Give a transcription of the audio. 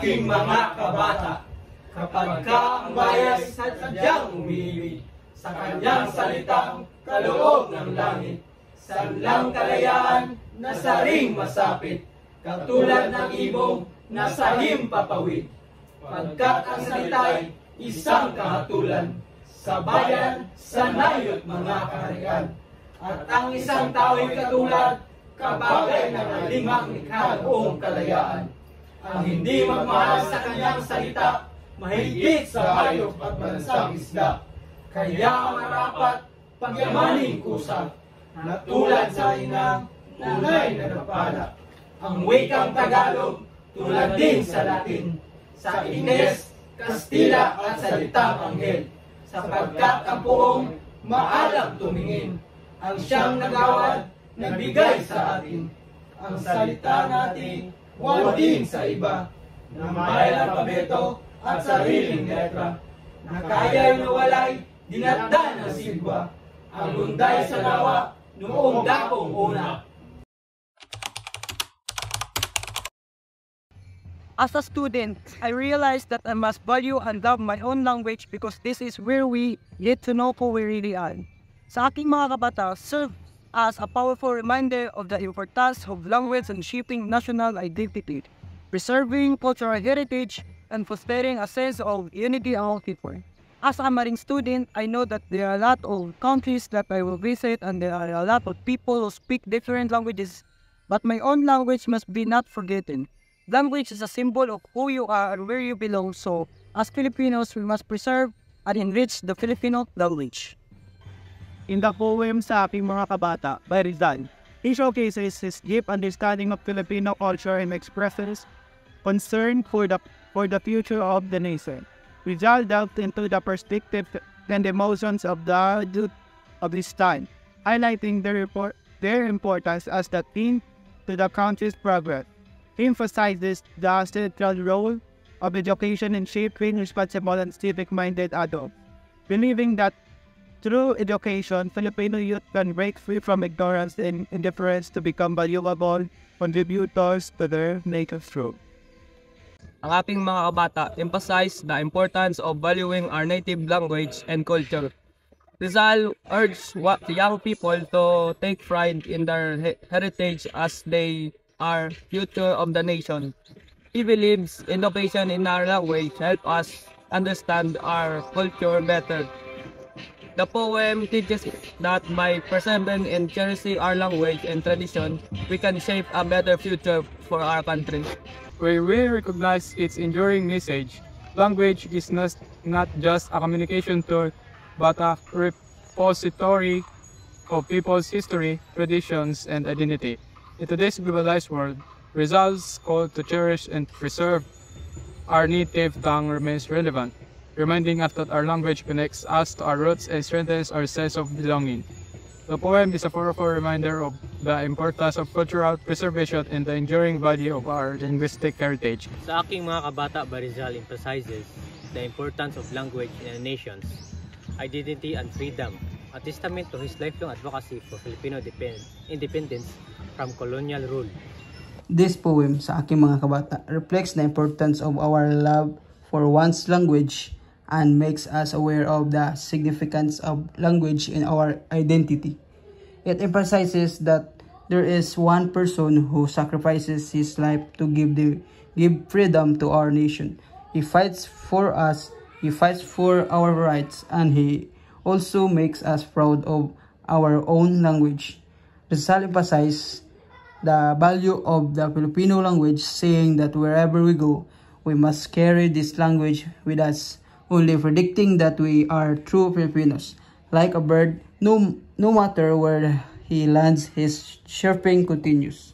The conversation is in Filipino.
aking mga kabata. Kapag ka ang bayan sadyang umibig sa kanyang salitang kaloob ng langit, sanlang kalayaan na saring masapit, katulad ng ibong nasa himpapawid. Pagkat ang salita'y isang kahatulan, sa bayan, sanayot mga kaharian. At ang isang tao'y katulad, kabagay ng limang likha buong kalayaan. Ang hindi magmahal sa kanyang salita, mahigit sa hayop at bansang isda. Kaya marapat pagyamaning kusa, na tulad sa inang tunay na napala. Ang wikang Tagalog, tulad din sa Latin, sa Ines, Kastila at salitang Anghel. Sapagkat ang puong maalam tumingin, ang siyang nagawad, nagbigay sa atin. Ang salita natin, din sa iba, na may alpabeto at sariling letra, na kaya'y nawalay, dinatdan ng sigwa, ang lunday sa lawa, noong dakong una. As a student, I realized that I must value and love my own language because this is where we get to know who we really are. Sa aking mga kabata, serve as a powerful reminder of the importance of language in shaping national identity, preserving cultural heritage, and fostering a sense of unity among people. As a marine student, I know that there are a lot of countries that I will visit and there are a lot of people who speak different languages, but my own language must be not forgotten. Language is a symbol of who you are and where you belong, so as Filipinos, we must preserve and enrich the Filipino language. In the poem sa aking mga kabata by Rizal, he showcases his deep understanding of Filipino culture and expresses concern for the future of the nation. Rizal delved into the perspective and emotions of the youth of his time, highlighting their importance as the key to the country's progress. He emphasizes the central role of education in shaping responsible and civic-minded adults, believing that through education, Filipino youth can break free from ignorance and indifference to become valuable contributors to their nation's growth. Ang ating mga kabata emphasize the importance of valuing our native language and culture. Rizal urged young people to take pride in their heritage as they are future of the nation. He believes education in our language helps us understand our culture better. The poem teaches that by preserving and cherishing our language and tradition, we can shape a better future for our country. Where we recognize its enduring message, language is not just a communication tool, but a repository of people's history, traditions, and identity. In today's globalized world, Rizal's call to cherish and preserve our native tongue remains relevant, reminding us that our language connects us to our roots and strengthens our sense of belonging. The poem is a powerful reminder of the importance of cultural preservation and the enduring value of our linguistic heritage. Sa aking mga kabata, Rizal emphasizes the importance of language in a nation's identity and freedom, a testament to his lifelong advocacy for Filipino independence from colonial rule. This poem sa aking mga kabata reflects the importance of our love for one's language and makes us aware of the significance of language in our identity. It emphasizes that there is one person who sacrifices his life to give freedom to our nation. He fights for us, he fights for our rights, and he also makes us proud of our own language. Rizal emphasizes the value of the Filipino language, saying that wherever we go, we must carry this language with us, only predicting that we are true Filipinos. Like a bird, no matter where he lands, his chirping continues.